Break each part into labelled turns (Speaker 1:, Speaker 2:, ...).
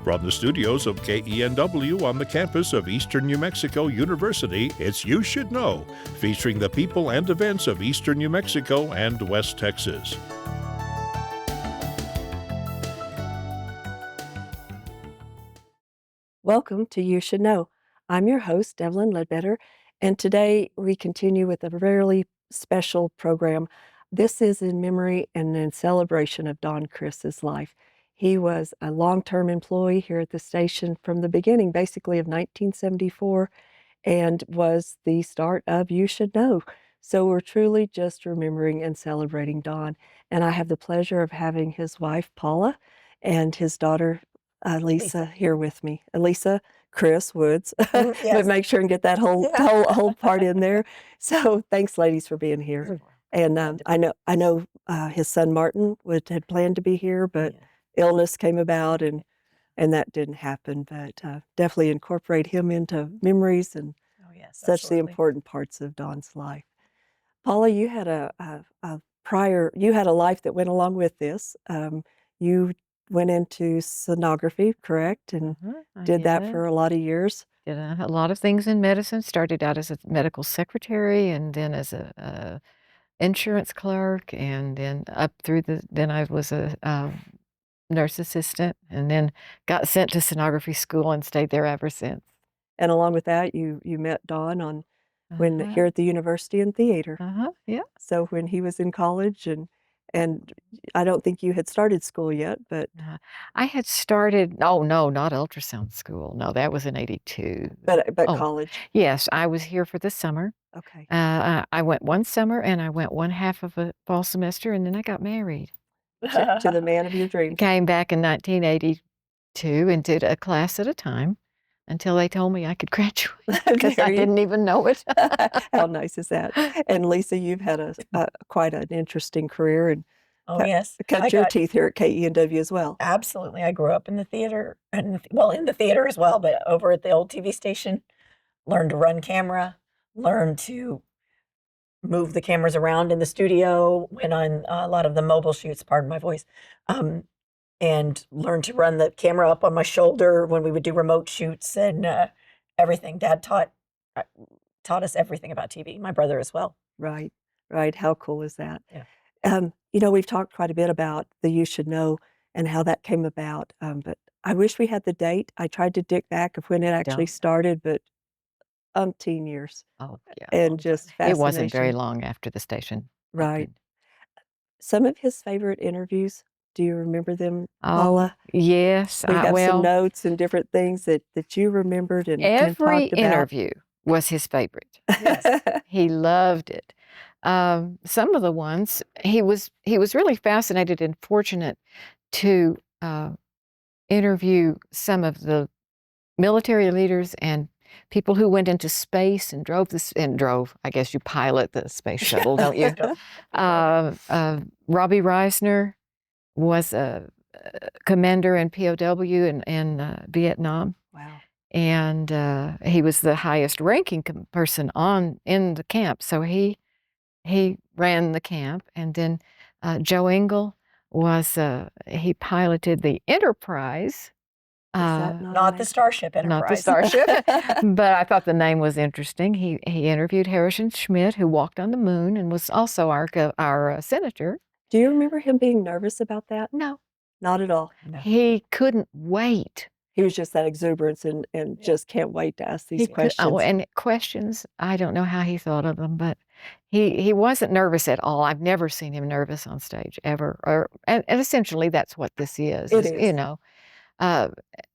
Speaker 1: From the studios of KENW on the campus of Eastern New Mexico University, it's You Should Know, featuring the people and events of Eastern New Mexico and West Texas.
Speaker 2: Welcome to You Should Know. I'm your host, Evelyn Ledbetter, and today we continue with a really special program. This is in memory and in celebration of Don Criss's life. He was a long-term employee here at the station from the beginning, basically of 1974, and was the start of You Should Know. So we're truly just remembering and celebrating Don. And I have the pleasure of having his wife, Paula, and his daughter, Lisa, here with me. Lisa Criss Woods.
Speaker 3: Yes.
Speaker 2: But make sure and get that whole part in there. So thanks, ladies, for being here. And I know his son Martin had planned to be here, but illness came about and that didn't happen. But definitely incorporate him into memories and such the important parts of Don's life. Paula, you had a life that went along with this. You went into sonography, correct? And did that for a lot of years.
Speaker 3: Did a lot of things in medicine. Started out as a medical secretary, and then as a insurance clerk, and then up through then I was a nurse assistant, and then got sent to sonography school and stayed there ever since.
Speaker 2: And along with that, you met Don here at the university in theater.
Speaker 3: Yeah.
Speaker 2: So when he was in college, and I don't think you had started school yet, but
Speaker 3: I had started. Oh no, not ultrasound school. No, that was in '82.
Speaker 2: But college.
Speaker 3: Yes, I was here for the summer.
Speaker 2: Okay.
Speaker 3: I went one summer, and I went one half of a fall semester, and then I got married
Speaker 2: to the man of your dreams.
Speaker 3: Came back in 1982 and did a class at a time until they told me I could graduate because I didn't even know it.
Speaker 2: How nice is that? And Lisa, you've had quite an interesting career and cut your teeth here at KENW as well.
Speaker 4: Absolutely. I grew up in the theater, in the theater as well, but over at the old TV station, learned to run camera, learned to move the cameras around in the studio, went on a lot of the mobile shoots, pardon my voice, and learned to run the camera up on my shoulder when we would do remote shoots and everything. Dad taught us everything about TV, my brother as well.
Speaker 2: Right. How cool is that?
Speaker 4: Yeah.
Speaker 2: We've talked quite a bit about the You Should Know and how that came about, but I wish we had the date. I tried to dig back of when it actually started, but umpteen years.
Speaker 3: Oh, yeah.
Speaker 2: And just fascination.
Speaker 3: It wasn't very long after the station.
Speaker 2: Right. Some of his favorite interviews, do you remember them,
Speaker 3: Oh,
Speaker 2: Paula?
Speaker 3: yes.
Speaker 2: We have some notes and different things that you remembered and
Speaker 3: Every
Speaker 2: talked about.
Speaker 3: interview was his favorite.
Speaker 4: Yes.
Speaker 3: He loved it. Some of the ones, he was really fascinated and fortunate to interview some of the military leaders and people who went into space and drove, I guess you pilot the space shuttle, don't you? Robbie Reisner was a commander and POW in Vietnam.
Speaker 2: Wow.
Speaker 3: And he was the highest ranking person in the camp. So he ran the camp. And then Joe Engel he piloted the Enterprise.
Speaker 4: Not the Starship Enterprise.
Speaker 3: Not the Starship, but I thought the name was interesting. He interviewed Harrison Schmitt, who walked on the moon and was also our senator.
Speaker 2: Do you remember him being nervous about that?
Speaker 3: No.
Speaker 2: Not at all.
Speaker 4: No.
Speaker 3: He couldn't wait.
Speaker 2: He was just that exuberance and just can't wait to ask these questions.
Speaker 3: And questions, I don't know how he thought of them, but he wasn't nervous at all. I've never seen him nervous on stage, ever. And essentially, that's what this is.
Speaker 2: It is.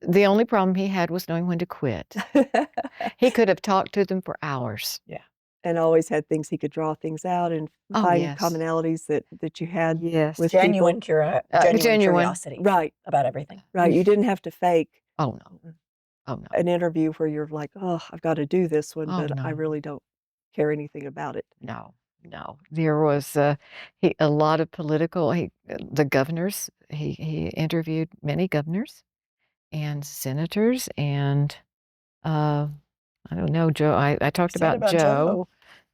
Speaker 3: The only problem he had was knowing when to quit. He could have talked to them for hours.
Speaker 2: Yeah. And always had things he could draw things out and find commonalities that you had with
Speaker 4: genuine
Speaker 2: people.
Speaker 4: Curiosity about everything.
Speaker 2: Right. You didn't have to fake
Speaker 3: an
Speaker 2: interview where you're like, oh, I've got to do this one, but I
Speaker 3: no.
Speaker 2: really don't care anything about it.
Speaker 3: No. There was a lot of political, the governors, he interviewed many governors and senators and I don't know, Joe. I talked about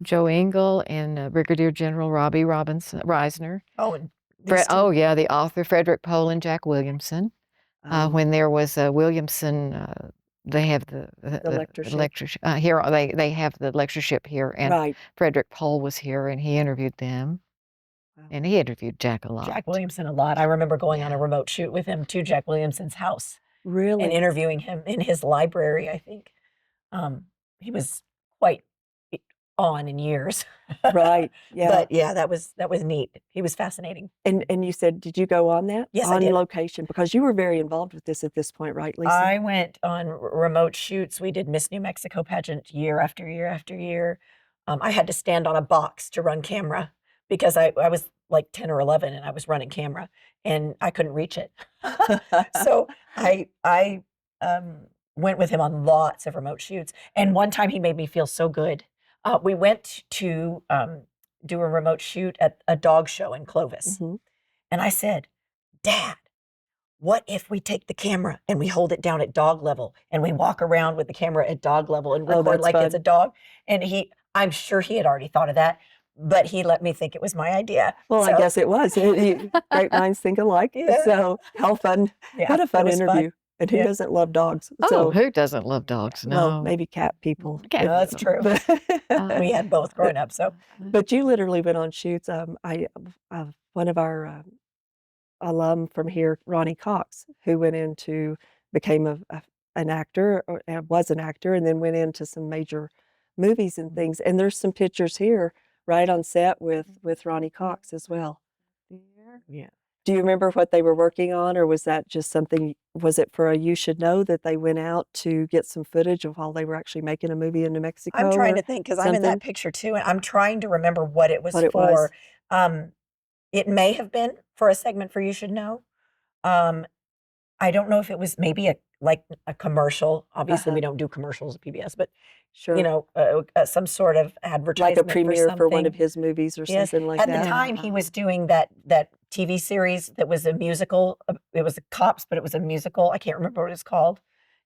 Speaker 3: Joe Engel and Brigadier General Robbie Reisner.
Speaker 4: Oh, and
Speaker 3: the author Frederick Pohl and Jack Williamson. When there was a Williamson, they have the
Speaker 2: lectureship.
Speaker 3: here. They have the lectureship here, and
Speaker 2: Right.
Speaker 3: Frederick Pohl was here, and he interviewed them,
Speaker 2: Wow.
Speaker 3: and he interviewed Jack a lot.
Speaker 4: Jack Williamson a lot. I remember going on a
Speaker 3: Yeah.
Speaker 4: remote shoot with him to Jack Williamson's house and
Speaker 2: Really?
Speaker 4: interviewing him in his library, I think. He was quite on in years.
Speaker 2: Right. Yeah.
Speaker 4: But yeah, that was neat. He was fascinating.
Speaker 2: And you said, did you go on that?
Speaker 4: Yes, I
Speaker 2: On
Speaker 4: did.
Speaker 2: location? Because you were very involved with this at this point, right, Lisa?
Speaker 4: I went on remote shoots. We did Miss New Mexico pageant year after year after year. I had to stand on a box to run camera because I was like 10 or 11 and I was running camera and I couldn't reach it. So I went with him on lots of remote shoots. And one time he made me feel so good. We went to do a remote shoot at a dog show in Clovis.
Speaker 2: Mhm.
Speaker 4: And I said, Dad, what if we take the camera and we hold it down at dog level and we walk around with the camera at dog level and
Speaker 2: Oh,
Speaker 4: record
Speaker 2: that's
Speaker 4: like it's
Speaker 2: fun.
Speaker 4: a dog? And I'm sure he had already thought of that, but he let me think it was my idea.
Speaker 2: Well, I
Speaker 4: So,
Speaker 2: guess it was. Great minds think alike.
Speaker 4: Yeah.
Speaker 2: So how fun.
Speaker 4: yeah,
Speaker 2: What a fun
Speaker 4: it was
Speaker 2: interview.
Speaker 4: fun.
Speaker 2: And who
Speaker 4: Yeah.
Speaker 2: doesn't love dogs?
Speaker 3: Oh,
Speaker 2: So,
Speaker 3: who doesn't love dogs? No.
Speaker 2: well, maybe cat people.
Speaker 3: Cat
Speaker 4: No, that's true. We had both growing up. So
Speaker 2: But you literally went on shoots. One of our alum from here, Ronnie Cox, who became an actor, or was an actor, and then went into some major movies and things. And there's some pictures here, right on set with Ronnie Cox as well.
Speaker 4: yeah.
Speaker 2: Do you remember what they were working on, or was that just something? Was it for a You Should Know that they went out to get some footage of while they were actually making a movie in New Mexico?
Speaker 4: I'm trying
Speaker 2: or
Speaker 4: to think because I'm in that
Speaker 2: something?
Speaker 4: picture too, and I'm trying to remember what it was
Speaker 2: What it
Speaker 4: for.
Speaker 2: was.
Speaker 4: It may have been for a segment for You Should Know. Um, I don't know if it was maybe a commercial. Obviously, we don't do commercials at PBS, but
Speaker 2: Sure.
Speaker 4: you know, some sort of
Speaker 2: Like
Speaker 4: advertisement
Speaker 2: a premiere for one of
Speaker 4: something.
Speaker 2: his movies or
Speaker 4: Yes,
Speaker 2: something like
Speaker 4: at
Speaker 2: that.
Speaker 4: the time he was doing that TV series that was a musical. It was Cops, but it was a musical. I can't remember what it's called.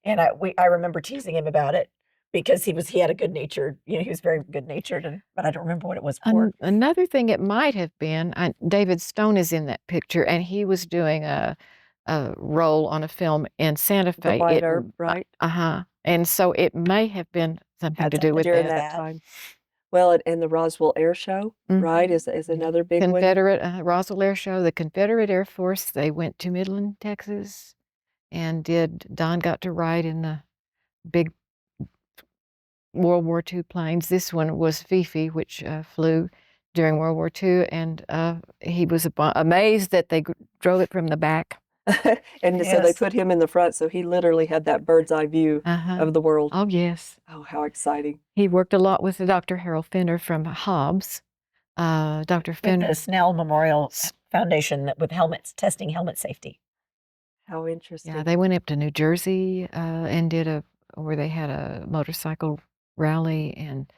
Speaker 4: And I remember teasing him about it because he had a good natured, he was very good natured, but I don't remember what it was for.
Speaker 3: Another thing it might have been, David Stone is in that picture, and he was doing a role on a film in Santa
Speaker 2: The
Speaker 3: Fe.
Speaker 2: White Herb, right?
Speaker 3: And so it may have been something
Speaker 4: Had
Speaker 3: to do
Speaker 4: something
Speaker 3: with
Speaker 4: to do
Speaker 2: During
Speaker 4: with
Speaker 3: that.
Speaker 2: that time. Well, and the Roswell Air Show, right, is another big one.
Speaker 3: Confederate Roswell Air Show, the Confederate Air Force. They went to Midland, Texas, and Don got to ride in the big World War II planes. This one was Fifi, which flew during World War II, and he was amazed that they drove it from the back.
Speaker 2: And so they
Speaker 4: Yes.
Speaker 2: put him in the front, so he literally had that bird's eye view of the world.
Speaker 3: Oh, yes.
Speaker 2: Oh, how exciting.
Speaker 3: He worked a lot with Dr. Harold Fenner from Hobbs. Dr.
Speaker 4: With
Speaker 3: Fenner.
Speaker 4: the Snell Memorial Foundation with helmets, testing helmet safety.
Speaker 2: How interesting.
Speaker 3: Yeah, they went up to New Jersey and did where they had a motorcycle rally, and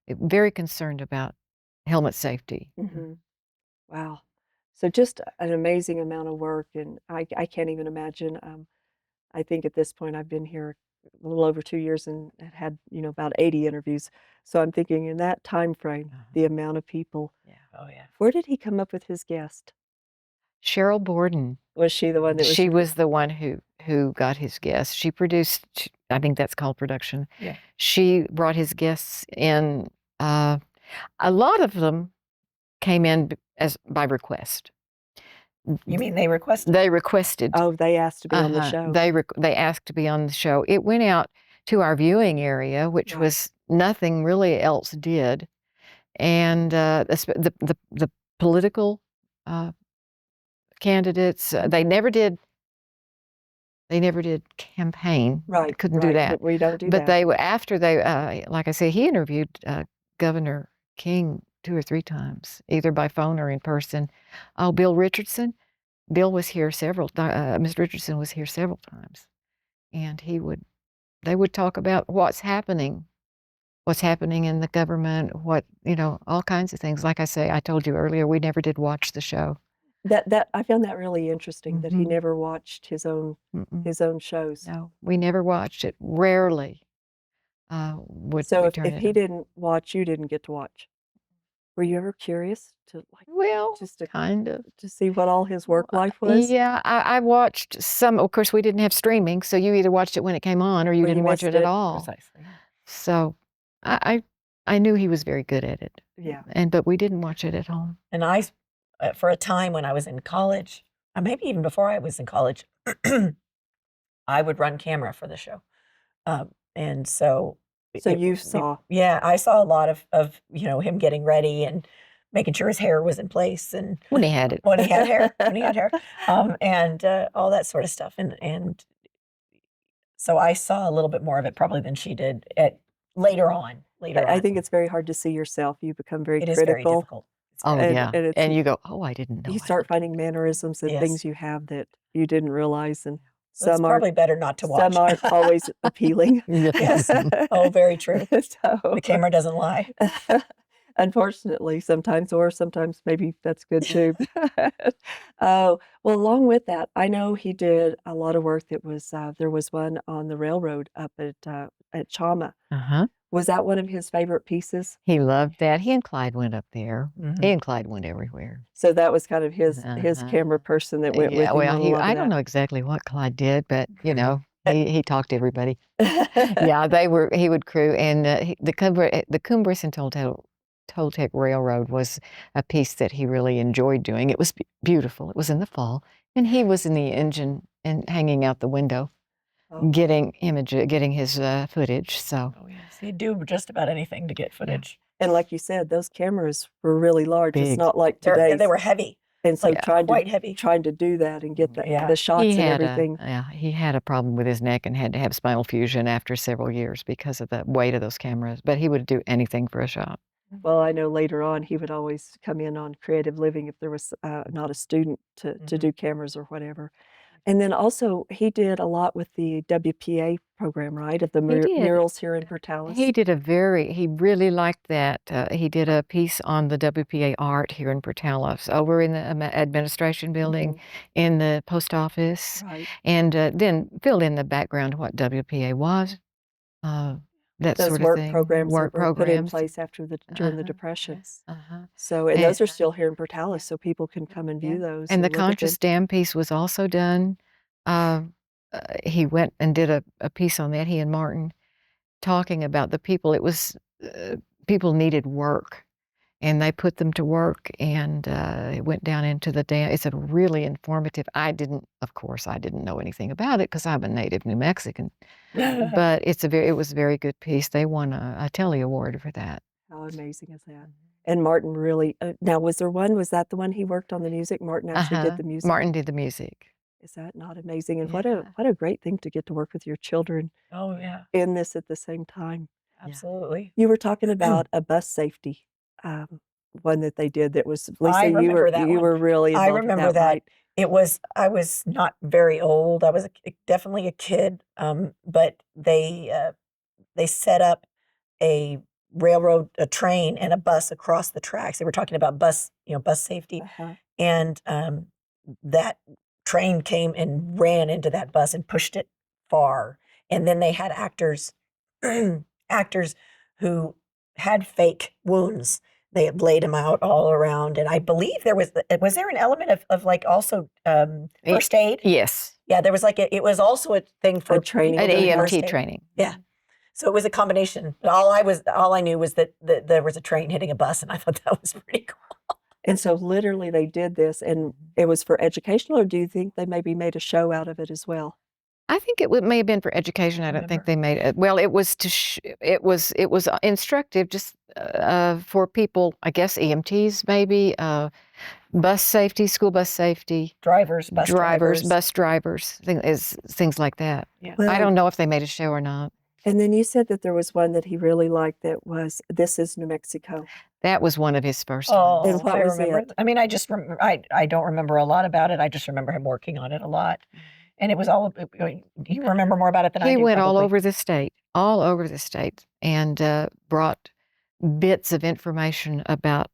Speaker 3: very concerned about helmet safety.
Speaker 2: Mhm. Wow. So just an amazing amount of work, and I can't even imagine. I think at this point I've been here a little over 2 years and had, about 80 interviews. So I'm thinking in that time frame, the amount of people.
Speaker 3: Yeah.
Speaker 4: Oh yeah.
Speaker 2: Where did he come up with his guest?
Speaker 3: Cheryl Borden.
Speaker 2: Was she the one that was?
Speaker 3: She was the one who got his guests. She produced, I think that's called production.
Speaker 4: Yeah.
Speaker 3: She brought his guests in. A lot of them came in by request.
Speaker 4: You mean they requested?
Speaker 3: They requested.
Speaker 2: Oh, they asked to be on the show.
Speaker 3: They asked to be on the show. It went out to our viewing area, which
Speaker 2: Right.
Speaker 3: was nothing really else did, and the political candidates. They never did campaign.
Speaker 2: Right.
Speaker 3: Couldn't do
Speaker 2: right,
Speaker 3: that.
Speaker 2: But we don't do
Speaker 3: But
Speaker 2: that.
Speaker 3: they were after they, like I said, he interviewed Governor King 2 or 3 times, either by phone or in person. Oh, Bill Richardson. Bill was here several times. Mr. Richardson was here several times, and they would talk about what's happening in the government, all kinds of things. Like I say, I told you earlier, we never did watch the show.
Speaker 2: That I found that really interesting that he
Speaker 3: Mhm.
Speaker 2: never watched his own shows.
Speaker 3: No, we never watched it. Rarely would
Speaker 2: So
Speaker 3: we
Speaker 2: if
Speaker 3: turn it
Speaker 2: he
Speaker 3: on.
Speaker 2: didn't watch, you didn't get to watch. Were you ever curious to
Speaker 3: Well,
Speaker 2: just to
Speaker 3: kind of.
Speaker 2: see what all his work life was?
Speaker 3: Yeah, I watched some. Of course, we didn't have streaming, so you either watched it when it came on or you
Speaker 2: Or you
Speaker 3: didn't watch
Speaker 2: missed
Speaker 3: it at
Speaker 2: it.
Speaker 3: all.
Speaker 4: Precisely.
Speaker 3: So I knew he was very good at it,
Speaker 2: Yeah.
Speaker 3: but we didn't watch it at home.
Speaker 4: And for a time when I was in college, maybe even before I was in college, I would run camera for the show. And so,
Speaker 2: So you saw.
Speaker 4: yeah, I saw a lot of him getting ready and making sure his hair was in place and
Speaker 3: When he had it.
Speaker 4: when he had hair, and all that sort of stuff. And so I saw a little bit more of it probably than she did later on.
Speaker 2: I think it's very hard to see yourself. You become very
Speaker 4: It is very
Speaker 2: critical.
Speaker 4: difficult. It's
Speaker 3: Oh,
Speaker 4: very-
Speaker 3: yeah.
Speaker 2: and it's-
Speaker 3: And you go, oh, I didn't know.
Speaker 2: You
Speaker 3: I
Speaker 2: start
Speaker 3: looked
Speaker 2: finding mannerisms and
Speaker 4: Yes.
Speaker 2: things you have that you didn't realize, and
Speaker 4: So it's
Speaker 2: some aren't.
Speaker 4: probably better not to watch.
Speaker 2: Some aren't always appealing.
Speaker 4: Yes. Oh, very true.
Speaker 2: So,
Speaker 4: The camera doesn't lie.
Speaker 2: unfortunately, sometimes, or sometimes maybe that's good too. Oh, well, along with that, I know he did a lot of work that was, there was one on the railroad up at Chama.
Speaker 3: Uh-huh.
Speaker 2: Was that one of his favorite pieces?
Speaker 3: He loved that. He and Clyde went up there.
Speaker 4: Mhm.
Speaker 3: He and Clyde went everywhere.
Speaker 2: So that was kind of his
Speaker 3: Uh-huh.
Speaker 2: camera person that went with
Speaker 3: Yeah,
Speaker 2: him
Speaker 3: well,
Speaker 2: on a lot
Speaker 3: I
Speaker 2: of
Speaker 3: don't know exactly what Clyde did, but he talked to everybody.
Speaker 2: that.
Speaker 3: Yeah, he would crew, and the Cumbres and Toltec Railroad was a piece that he really enjoyed doing. It was beautiful. It was in the fall, and he was in the engine and hanging out the window,
Speaker 2: Oh,
Speaker 3: getting his footage. So
Speaker 4: Oh, yes. He'd do just about anything to get footage.
Speaker 2: and like you said, those cameras were really large. It's
Speaker 3: Big.
Speaker 2: not like
Speaker 4: They
Speaker 2: today's.
Speaker 4: were heavy,
Speaker 2: And so
Speaker 4: like quite heavy.
Speaker 2: trying to do that and get
Speaker 4: Yeah.
Speaker 2: the shots
Speaker 3: he
Speaker 2: and
Speaker 3: had
Speaker 2: everything.
Speaker 3: he had a problem with his neck and had to have spinal fusion after several years because of the weight of those cameras. But he would do anything for a shot.
Speaker 2: Well, I know later on he would always come in on Creative Living if there was not a student to
Speaker 4: Mhm.
Speaker 2: do cameras or whatever. And then also he did a lot with the WPA program, right? Of the
Speaker 3: He did.
Speaker 2: murals here in Portales.
Speaker 3: He really liked that. He did a piece on the WPA art here in Portales, over in the administration building, in the post office,
Speaker 2: Right.
Speaker 3: and then filled in the background what WPA was, that
Speaker 2: Those
Speaker 3: sort of
Speaker 2: work
Speaker 3: thing.
Speaker 2: programs
Speaker 3: Work
Speaker 2: that were put in
Speaker 3: programs.
Speaker 2: place during the
Speaker 3: Uh-huh.
Speaker 2: Depression.
Speaker 4: Yes.
Speaker 3: Uh-huh.
Speaker 2: So, and
Speaker 3: And-
Speaker 2: those are still here in Portales, so people can come and view those.
Speaker 3: And the
Speaker 2: look at them.
Speaker 3: Conscious Dam piece was also done. He went and did a piece on that, he and Martin, talking about the people. It was people needed work, and they put them to work, and it went down into the dam. It's a really informative. Of course, I didn't know anything about it because I'm a native New Mexican, but it was a very good piece. They won a Telly Award for that.
Speaker 2: How amazing is that? And Martin really, now was that the one he worked on the music? Martin actually did the music?
Speaker 3: Martin did the music.
Speaker 2: Is that not amazing? And
Speaker 3: Yeah.
Speaker 2: what a great thing to get to work with your children
Speaker 4: Oh, yeah.
Speaker 2: in this at the same time.
Speaker 4: Absolutely.
Speaker 2: You were talking about a bus safety one that they did that was, Lisa,
Speaker 4: I remember that
Speaker 2: you
Speaker 4: one.
Speaker 2: were really
Speaker 4: I
Speaker 2: involved with
Speaker 4: remember that.
Speaker 2: right?
Speaker 4: I was not very old. I was definitely a kid, but they set up a a train and a bus across the tracks. They were talking about bus safety,
Speaker 2: Uh-huh.
Speaker 4: and that train came and ran into that bus and pushed it far. And then they had actors who had fake wounds. They had laid them out all around, and I believe there was there an element of like also first aid?
Speaker 3: Yes,
Speaker 4: Yeah, there was it was also a thing for
Speaker 2: training.
Speaker 4: people
Speaker 3: an
Speaker 4: doing first
Speaker 3: EMT
Speaker 4: aid.
Speaker 3: training.
Speaker 4: Yeah. So it was a combination. But all I knew was that there was a train hitting a bus, and I thought that was pretty cool.
Speaker 2: And so literally they did this, and it was for educational, or do you think they maybe made a show out of it as well?
Speaker 3: I think may have been for education. I don't think they made it. Well, it was it was instructive, just for people. I guess EMTs, maybe bus safety, school bus safety,
Speaker 4: Drivers, bus drivers.
Speaker 3: bus drivers, things like that.
Speaker 4: Yeah.
Speaker 3: I don't know if they made a show or not.
Speaker 2: And then you said that there was one that he really liked that was This Is New Mexico.
Speaker 3: That was one of his first
Speaker 4: Oh,
Speaker 3: ones.
Speaker 2: And what
Speaker 4: I
Speaker 2: was
Speaker 4: remember.
Speaker 2: it?
Speaker 4: I mean, I just I don't remember a lot about it. I just remember him working on it a lot, and it was all. You remember more about it than I do.
Speaker 3: He went all
Speaker 4: probably.
Speaker 3: over the state, and brought bits of information about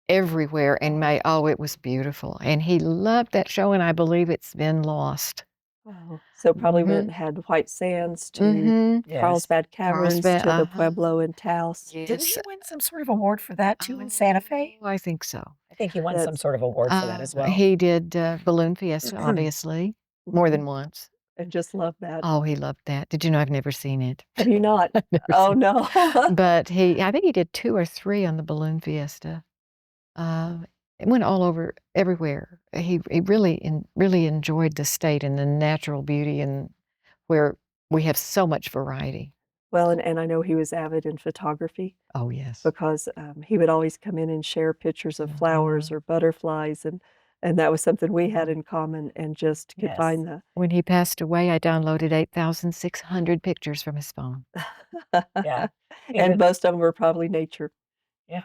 Speaker 3: everywhere, and it was beautiful. And he loved that show, and I believe it's been lost.
Speaker 2: Wow. So probably went
Speaker 3: Mhm.
Speaker 2: and had White Sands to
Speaker 3: Mhm.
Speaker 4: Yes.
Speaker 2: Carlsbad Caverns
Speaker 3: Carlsbad,
Speaker 2: to the
Speaker 3: uh-huh.
Speaker 2: Pueblo in Taos.
Speaker 4: Didn't
Speaker 3: Yes.
Speaker 4: he win some sort of award for that too in Santa Fe?
Speaker 3: Oh, I think so.
Speaker 4: I think he won some
Speaker 2: That's
Speaker 4: sort of award for that as well.
Speaker 3: He did Balloon Fiesta, obviously, more than
Speaker 2: Mhm.
Speaker 3: once.
Speaker 2: And just love that.
Speaker 3: Oh, he loved that. Did you know I've never seen it?
Speaker 2: Have you not?
Speaker 3: I've never
Speaker 2: Oh,
Speaker 3: seen
Speaker 2: no.
Speaker 3: it. But I think he did 2 or 3 on the Balloon Fiesta. It went all over everywhere. He really enjoyed the state and the natural beauty and where we have so much variety.
Speaker 2: Well, and I know he was avid in photography
Speaker 3: Oh, yes.
Speaker 2: because, he would always come in and share pictures of flowers or butterflies, and that was something we had in common and just could
Speaker 4: Yes.
Speaker 2: find the
Speaker 3: When he passed away, I downloaded 8,600 pictures from his phone.
Speaker 4: Yeah. He
Speaker 2: and
Speaker 4: was,
Speaker 2: most of them were probably nature.
Speaker 4: yeah.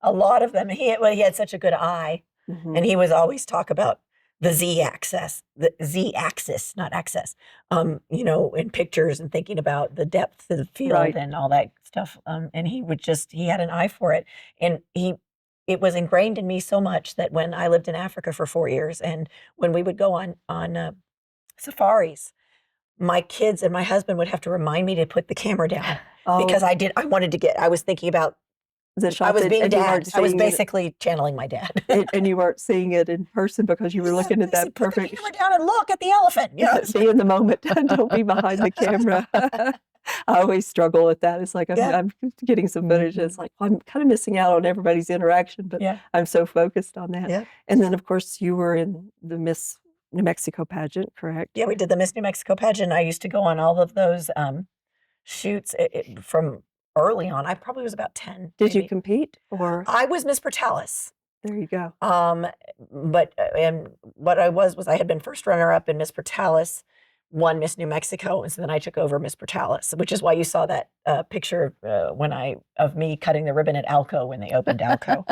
Speaker 4: A lot of them. He had such a good eye, and
Speaker 2: Mhm.
Speaker 4: he was always talk about the Z axis, not access. In pictures and thinking about the depth of the field
Speaker 2: Right.
Speaker 4: and all that stuff. And he had an eye for it, and it was ingrained in me so much that when I lived in Africa for 4 years, and when we would go on safaris, my kids and my husband would have to remind me to put the camera down because
Speaker 2: Oh,
Speaker 4: I was thinking about
Speaker 2: the
Speaker 4: I
Speaker 2: shot
Speaker 4: was
Speaker 2: that
Speaker 4: being
Speaker 2: and you
Speaker 4: dad.
Speaker 2: weren't
Speaker 4: I was
Speaker 2: seeing it
Speaker 4: basically channeling my dad.
Speaker 2: and you weren't seeing it in person because you were
Speaker 4: Yeah,
Speaker 2: looking at
Speaker 4: I
Speaker 2: that
Speaker 4: said, "Put the
Speaker 2: perfect
Speaker 4: camera down and look at the elephant." Yes.
Speaker 2: be in the moment. Don't be behind the camera. I always struggle with that. It's like
Speaker 4: Yeah.
Speaker 2: I'm getting some footage. And it's like well, I'm kind of missing out on everybody's interaction, but
Speaker 4: Yeah.
Speaker 2: I'm so focused on that.
Speaker 4: Yeah.
Speaker 2: And then, of course, you were in the Miss New Mexico pageant, correct?
Speaker 4: Yeah, we did the Miss New Mexico pageant. I used to go on all of those shoots from early on. I probably was about 10,
Speaker 2: Did you
Speaker 4: maybe.
Speaker 2: compete, or
Speaker 4: I was Miss Portales.
Speaker 2: there you go?
Speaker 4: But and what I was I had been first runner up in Miss Portales, won Miss New Mexico, and so then I took over Miss Portales, which is why you saw that picture of me cutting the ribbon at Alco when they opened Alco.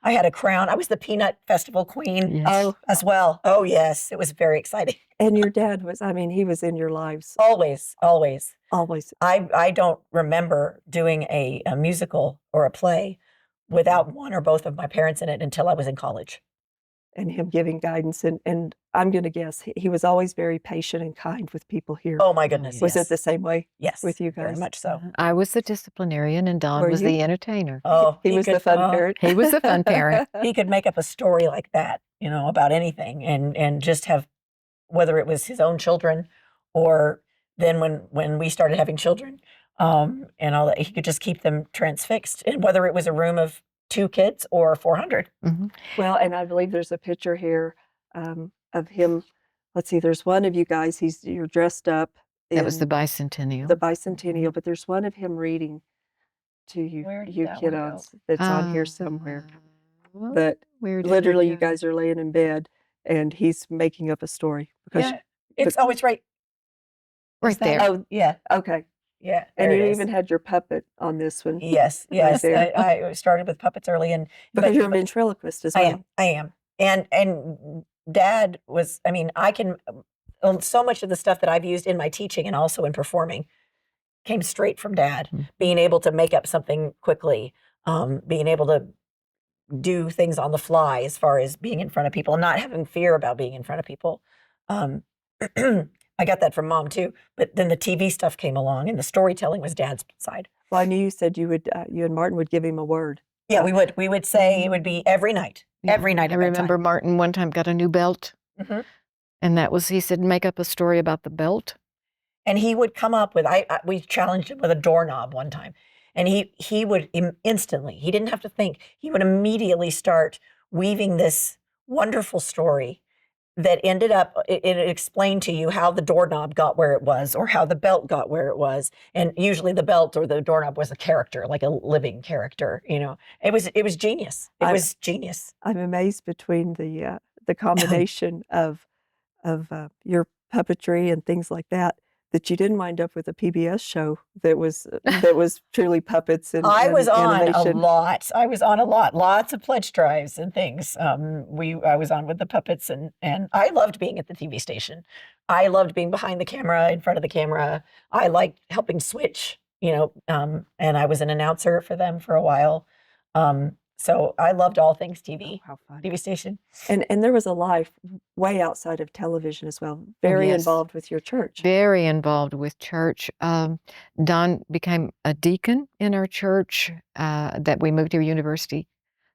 Speaker 4: I had a crown. I was the Peanut Festival queen
Speaker 3: Yes.
Speaker 2: Oh,
Speaker 4: as well. Oh yes, it was very exciting.
Speaker 2: and your dad was. I mean, he was in your lives
Speaker 4: Always, always.
Speaker 2: always.
Speaker 4: I don't remember doing a musical or a play without one or both of my parents in it until I was in college.
Speaker 2: And him giving guidance, and I'm going to guess he was always very patient and kind with people here.
Speaker 4: Oh my goodness,
Speaker 2: Was it
Speaker 4: yes.
Speaker 2: the same way
Speaker 4: Yes,
Speaker 2: with you
Speaker 4: very
Speaker 2: guys?
Speaker 4: much so.
Speaker 3: I was the disciplinarian and Don
Speaker 2: Were
Speaker 3: was
Speaker 2: you?
Speaker 3: the entertainer.
Speaker 4: Oh,
Speaker 2: He was the fun parent.
Speaker 3: He was the fun parent.
Speaker 4: he could make up a story like that, about anything, and just have whether it was his own children, or then when we started having children, and all that, he could just keep them transfixed, and whether it was a room of 2 kids or 400.
Speaker 3: Mhm.
Speaker 2: Well, and I believe there's a picture here of him. Let's see, there's one of you guys. You're dressed up
Speaker 3: That was the
Speaker 2: in
Speaker 3: bicentennial.
Speaker 2: the bicentennial, but there's one of him reading to
Speaker 4: Where did
Speaker 2: you
Speaker 4: that one go?
Speaker 2: kiddos that's on here somewhere.
Speaker 3: Well,
Speaker 2: But
Speaker 3: where did it
Speaker 2: literally, you
Speaker 3: go?
Speaker 2: guys are laying in bed, and he's making up a story because.
Speaker 4: Yeah, it's right.
Speaker 3: Right
Speaker 4: Is that-
Speaker 3: there.
Speaker 2: Oh,
Speaker 4: Yeah,
Speaker 2: okay.
Speaker 4: yeah.
Speaker 2: And
Speaker 4: there
Speaker 2: you
Speaker 4: it is.
Speaker 2: even had your puppet on this one
Speaker 4: Yes, yes.
Speaker 2: there.
Speaker 4: I started with puppets early, and
Speaker 2: because
Speaker 4: but
Speaker 2: you're a ventriloquist as
Speaker 4: I
Speaker 2: well.
Speaker 4: am. I am. And Dad was, I mean, I can, so much of the stuff that I've used in my teaching and also in performing came straight from Dad.
Speaker 3: Mhm.
Speaker 4: Being able to make up something quickly, being able to do things on the fly as far as being in front of people, and not having fear about being in front of people. Um, I got that from Mom too. But then the TV stuff came along, and the storytelling was Dad's side.
Speaker 2: Well, I knew you said you and Martin would give him a word.
Speaker 4: Yeah, we would say it would be every night,
Speaker 3: Yeah.
Speaker 4: every night.
Speaker 3: I
Speaker 4: at bedtime.
Speaker 3: remember Martin one time got a new belt,
Speaker 4: Mhm.
Speaker 3: and he said, make up a story about the belt.
Speaker 4: And he would come up with we challenged him with a doorknob one time, and he would instantly, he didn't have to think, he would immediately start weaving this wonderful story that ended up, it explained to you how the doorknob got where it was, or how the belt got where it was, and usually the belt or the doorknob was a character, like a living character. It was genius. It was genius.
Speaker 2: I'm amazed between the combination of your puppetry and things like that you didn't wind up with a PBS show that was truly puppets and
Speaker 4: I was on
Speaker 2: animation.
Speaker 4: a lot. I was on a lot, lots of pledge drives and things. I was on with the puppets, and I loved being at the TV station. I loved being behind the camera, in front of the camera. I liked helping switch, and I was an announcer for them for a while. So I loved all things
Speaker 2: Oh,
Speaker 4: TV,
Speaker 2: how fun.
Speaker 4: TV station.
Speaker 2: And there was a life way outside of television as well, very
Speaker 3: yes.
Speaker 2: involved with your church.
Speaker 3: Very involved with church. Don became a deacon in our church that we moved to University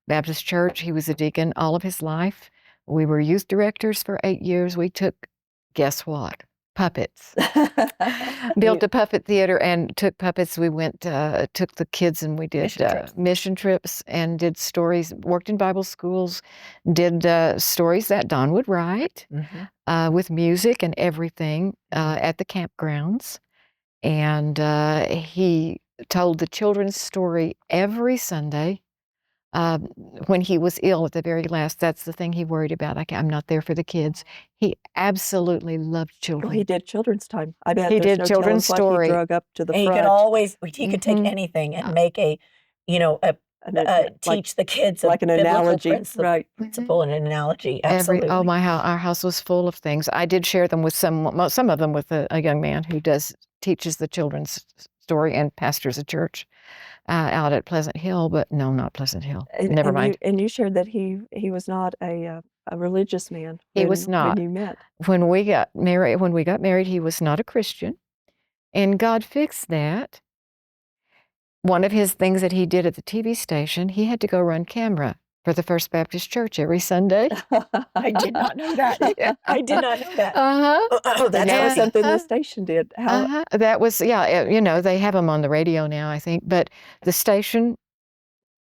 Speaker 3: Baptist Church. He was a deacon all of his life. We were youth directors for 8 years. We took, guess what? Puppets. Built a puppet theater and took puppets. We went, took the kids and we did mission trips and did stories, worked in Bible schools, did stories that Don would write with music and everything at the campgrounds. And he told the children's story every Sunday. When he was ill at the very last, that's the thing he worried about. I'm not there for the kids. He absolutely loved children.
Speaker 2: Well, he did children's time. I bet
Speaker 3: He
Speaker 2: there's
Speaker 3: did
Speaker 2: no
Speaker 3: children's
Speaker 2: telling what
Speaker 3: story.
Speaker 2: he drug up to the
Speaker 4: And
Speaker 2: front.
Speaker 4: he could always, he could take anything and make a, teach the kids
Speaker 2: like an analogy, right?
Speaker 4: Principle and an analogy.
Speaker 3: Every,
Speaker 4: Absolutely.
Speaker 3: our house was full of things. I did share them with some of them with a young man who teaches the children's story and pastors a church out at Pleasant Hill, but no, not Pleasant Hill. Never mind.
Speaker 2: And you shared that he was not a religious man.
Speaker 3: He was not.
Speaker 2: When you met.
Speaker 3: When we got married, he was not a Christian, and God fixed that. One of his things that he did at the TV station, he had to go run camera for the First Baptist Church every Sunday.
Speaker 4: I did not know that. I did not know that.
Speaker 2: Oh, that was something the station did.
Speaker 3: That was, they have them on the radio now, I think, but the station,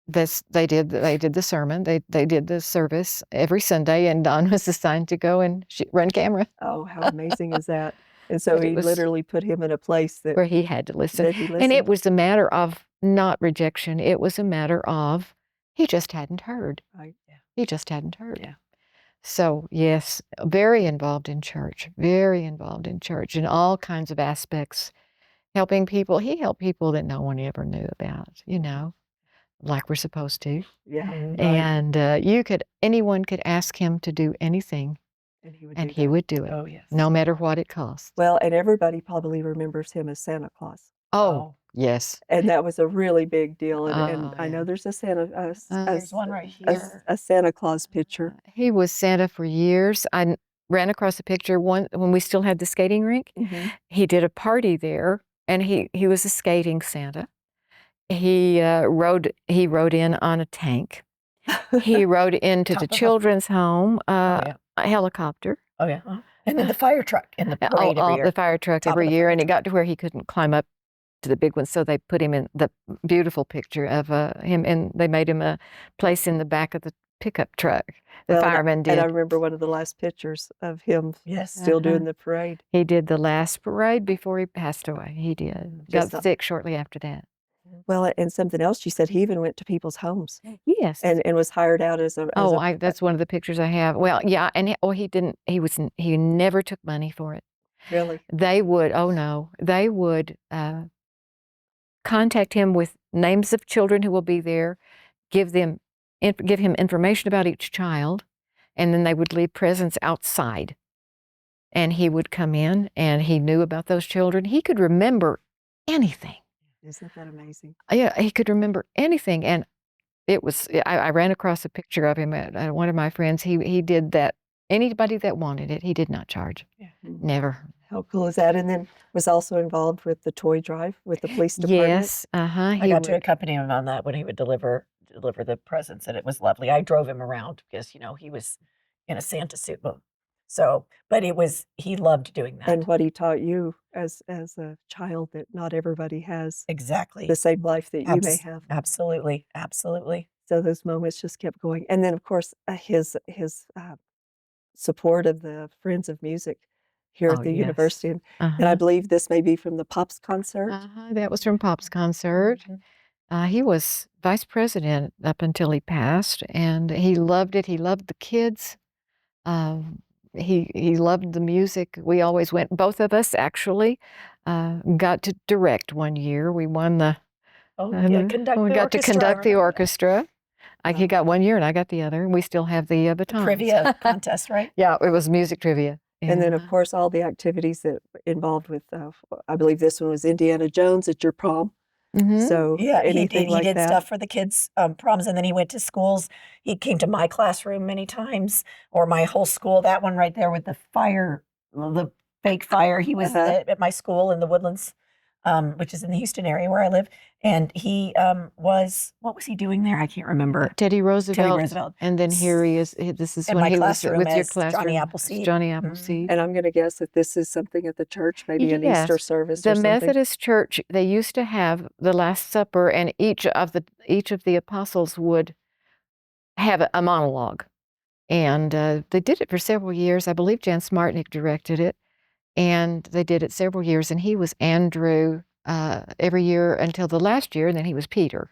Speaker 3: they did the sermon, they did the service every Sunday, and Don was assigned to go and run camera.
Speaker 2: Oh, how amazing is that? And so he literally put him in a place
Speaker 3: where he had to listen.
Speaker 2: And
Speaker 3: it was a matter of not rejection. It was a matter of he just hadn't heard.
Speaker 2: Right. Yeah.
Speaker 3: He just hadn't heard.
Speaker 2: Yeah.
Speaker 3: So, yes, very involved in church in all kinds of aspects, helping people. He helped people that no one ever knew about, like we're supposed to.
Speaker 2: Yeah. Right.
Speaker 3: And anyone could ask him to do anything.
Speaker 2: And he would do it.
Speaker 3: Oh, yes. No matter what it cost.
Speaker 2: Well, and everybody probably remembers him as Santa Claus.
Speaker 3: Oh, yes.
Speaker 2: And that was a really big deal. And I know there's there's
Speaker 4: one right here.
Speaker 2: A Santa Claus picture.
Speaker 3: He was Santa for years. I ran across a picture when we still had the skating rink.
Speaker 2: Mm-hmm.
Speaker 3: He did a party there, and he was a skating Santa. He rode in on a tank. He rode into the children's home. A helicopter.
Speaker 4: Oh, yeah. And then the fire truck in the parade every year.
Speaker 3: The fire truck every year, and it got to where he couldn't climb up to the big one, so they put him in the beautiful picture of him, and they made him a place in the back of the pickup truck. The fireman did.
Speaker 2: And I remember one of the last pictures of him still doing the parade.
Speaker 3: He did the last parade before he passed away. He did. Got sick shortly after that.
Speaker 2: Well, and something else you said, he even went to people's homes.
Speaker 3: Yes.
Speaker 2: And was hired out as a...
Speaker 3: that's one of the pictures I have. Well, yeah, and he never took money for it.
Speaker 2: Really?
Speaker 3: They would, they would contact him with names of children who will be there, give him information about each child, and then they would leave presents outside. And he would come in, and he knew about those children. He could remember anything.
Speaker 2: Isn't that amazing?
Speaker 3: Yeah, he could remember anything, and it was. I ran across a picture of him at one of my friends. He did that. Anybody that wanted it, he did not charge. Yeah. Never.
Speaker 2: How cool is that? And then was also involved with the toy drive with the police department.
Speaker 3: Yes.
Speaker 4: I got to accompany him on that when he would deliver the presents, and it was lovely. I drove him around because he was in a Santa suit. But he loved doing that.
Speaker 2: And what he taught you as a child, that not everybody has
Speaker 4: exactly
Speaker 2: the same life that you may have.
Speaker 4: Absolutely.
Speaker 2: So those moments just kept going. And then, of course, his support of the Friends of Music here at the university. And I believe this may be from the Pops concert.
Speaker 3: That was from Pops concert. He was vice president up until he passed, and he loved it. He loved the kids. He loved the music. We always went. Both of us actually got to direct one year. We won the. We got to conduct the orchestra. He got 1 year, and I got the other. We still have the batons.
Speaker 4: Trivia contest, right?
Speaker 3: Yeah, it was music trivia.
Speaker 2: And then, of course, all the activities that involved with. I believe this one was Indiana Jones at your prom.
Speaker 3: Mhm.
Speaker 2: So
Speaker 4: Yeah, he
Speaker 2: anything
Speaker 4: did. He
Speaker 2: like
Speaker 4: did
Speaker 2: that?
Speaker 4: stuff for the kids' proms, and then he went to schools. He came to my classroom many times, or my whole school. That one right there with the fire, the fake fire. He was
Speaker 2: Uh-huh.
Speaker 4: at my school in the Woodlands, which is in the Houston area where I live. And he was what was he doing there? I can't remember.
Speaker 3: Teddy
Speaker 4: Teddy
Speaker 3: Roosevelt,
Speaker 4: Roosevelt.
Speaker 3: and then here he is. This is
Speaker 4: In
Speaker 3: when
Speaker 4: my
Speaker 3: he was
Speaker 4: classroom
Speaker 3: with your
Speaker 4: as Johnny
Speaker 3: classroom. It's
Speaker 4: Appleseed.
Speaker 3: Johnny
Speaker 4: Mhm.
Speaker 3: Appleseed.
Speaker 2: And I'm going to guess that this is something at the church, maybe an Easter
Speaker 3: Yes,
Speaker 2: service
Speaker 3: the
Speaker 2: or something.
Speaker 3: Methodist Church, they used to have the Last Supper, and each of the apostles would have a monologue, and they did it for several years. I believe Jan Smartnick directed it, and they did it several years. And he was Andrew every year until the last year, and then he was Peter.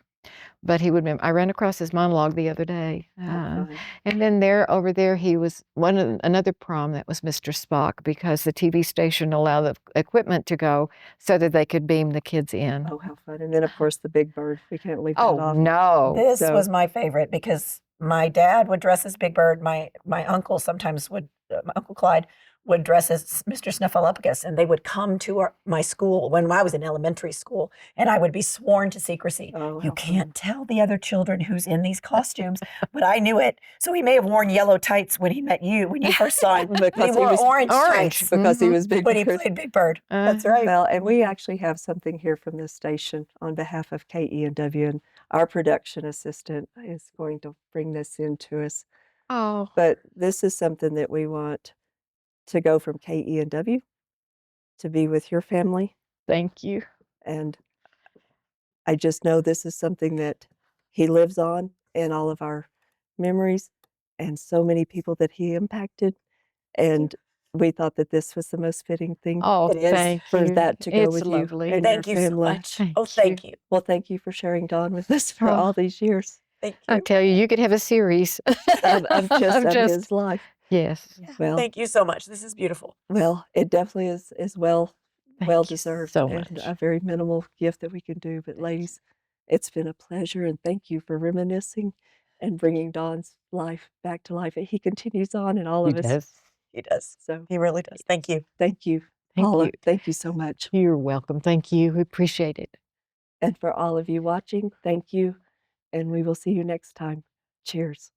Speaker 3: But he would. I ran across his monologue the other day,
Speaker 2: How fun.
Speaker 3: and then over there, he was another prom that was Mr. Spock, because the TV station allowed the equipment to go so that they could beam the kids in.
Speaker 2: Oh, how fun. And then, of course, the Big Bird. We can't leave that
Speaker 3: Oh
Speaker 2: off.
Speaker 3: no!
Speaker 4: This
Speaker 2: So-
Speaker 4: was my favorite because my dad would dress as Big Bird. My uncle sometimes would. My Uncle Clyde would dress as Mr. Snuffleupagus, and they would come to my school when I was in elementary school, and I would be sworn to secrecy.
Speaker 2: Oh,
Speaker 4: You
Speaker 2: how
Speaker 4: can't
Speaker 2: fun.
Speaker 4: tell the other children who's in these costumes, but I knew it. So he may have worn yellow tights when he met you, when you first saw him. But he
Speaker 2: Because he
Speaker 4: wore
Speaker 2: was
Speaker 4: orange
Speaker 3: orange.
Speaker 4: tights
Speaker 2: Because he
Speaker 3: Mhm.
Speaker 2: was Big
Speaker 4: when he
Speaker 2: Bird.
Speaker 4: played Big Bird. That's
Speaker 3: Uh,
Speaker 4: right.
Speaker 2: Well, and we actually have something here from this station on behalf of KENW, and our production assistant is going to bring this in to us.
Speaker 3: Oh,
Speaker 2: But this is something that we want to go from KENW to be with your family.
Speaker 3: thank you.
Speaker 2: And I just know this is something that he lives on in all of our memories and so many people that he impacted. And we thought that this was the most fitting thing
Speaker 3: Oh,
Speaker 4: It is.
Speaker 3: thank
Speaker 2: for
Speaker 3: you.
Speaker 2: that to go
Speaker 3: It's
Speaker 2: with
Speaker 3: lovely.
Speaker 2: you and
Speaker 4: Thank
Speaker 2: your
Speaker 4: you so
Speaker 2: family.
Speaker 4: much.
Speaker 3: Thank
Speaker 4: Oh, thank you.
Speaker 2: Well, thank you for sharing Dawn with us for
Speaker 3: Oh.
Speaker 2: all these years
Speaker 4: Thank
Speaker 3: I
Speaker 4: you.
Speaker 3: tell you, you could have a series
Speaker 2: of his life.
Speaker 3: Yes.
Speaker 4: Yeah,
Speaker 2: Well-
Speaker 4: thank you so much. This is beautiful.
Speaker 2: Well, it definitely is well
Speaker 3: Thank
Speaker 2: well
Speaker 3: you
Speaker 2: deserved
Speaker 3: so
Speaker 2: and
Speaker 3: much.
Speaker 2: a very minimal gift that we can do. But ladies, it's been a pleasure, and thank you for reminiscing and bringing Don's life back to life. He continues on in all
Speaker 3: He
Speaker 2: of us.
Speaker 3: does.
Speaker 4: He does.
Speaker 2: So
Speaker 4: He really does. Thank you.
Speaker 2: thank you,
Speaker 3: Thank
Speaker 2: Paula.
Speaker 3: you.
Speaker 2: Thank you so much.
Speaker 3: You're welcome. Thank you. We appreciate it.
Speaker 2: And for all of you watching, thank you. And we will see you next time. Cheers.